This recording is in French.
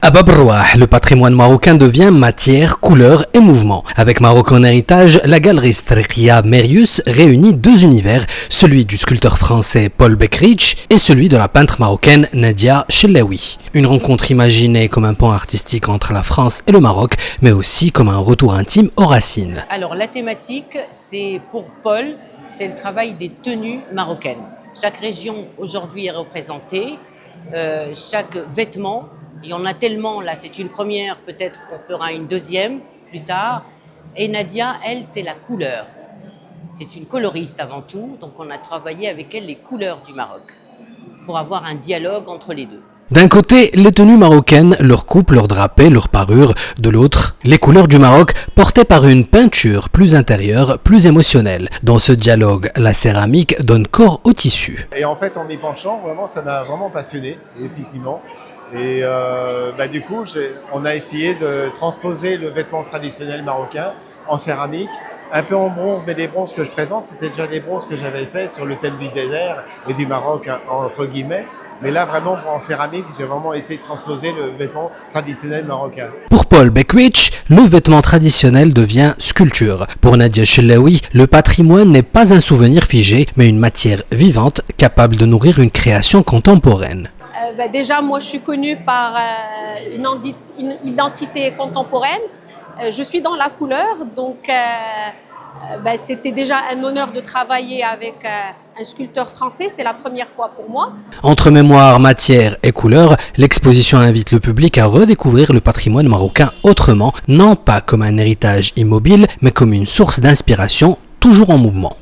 À Bab Rouah, le patrimoine marocain devient matière, couleur et mouvement. Avec Maroc en héritage, la galerie Strikia Merius réunit deux univers, celui du sculpteur français Paul Bekridge et celui de la peintre marocaine Nadia Chellaoui. Une rencontre imaginée comme un pont artistique entre la France et le Maroc, mais aussi comme un retour intime aux racines. Alors la thématique, c'est pour Paul, c'est le travail des tenues marocaines. Chaque région aujourd'hui est représentée, chaque vêtement. Il y en a tellement, là c'est une première, peut-être qu'on fera une deuxième plus tard. Et Nadia, elle, c'est la couleur. C'est une coloriste avant tout, donc on a travaillé avec elle les couleurs du Maroc pour avoir un dialogue entre les deux. D'un côté, les tenues marocaines, leur coupe, leur drapé, leur parure. De l'autre, les couleurs du Maroc portées par une peinture plus intérieure, plus émotionnelle. Dans ce dialogue, la céramique donne corps au tissu. Et en fait, en m'y penchant, vraiment, ça m'a vraiment passionné, effectivement. Et du coup, on a essayé de transposer le vêtement traditionnel marocain en céramique, un peu en bronze, mais des bronzes que je présente, c'était déjà des bronzes que j'avais fait sur le thème du désert et du Maroc, entre guillemets. Mais là, vraiment, en céramique, j'ai vraiment essayé de transposer le vêtement traditionnel marocain. Pour Paul Bekridge, le vêtement traditionnel devient sculpture. Pour Nadia Chellaoui, le patrimoine n'est pas un souvenir figé, mais une matière vivante capable de nourrir une création contemporaine. Déjà, moi, je suis connue par une identité contemporaine. Je suis dans la couleur, donc c'était déjà un honneur de travailler avec un sculpteur français. C'est la première fois pour moi. Entre mémoire, matière et couleur, l'exposition invite le public à redécouvrir le patrimoine marocain autrement, non pas comme un héritage immobile, mais comme une source d'inspiration toujours en mouvement.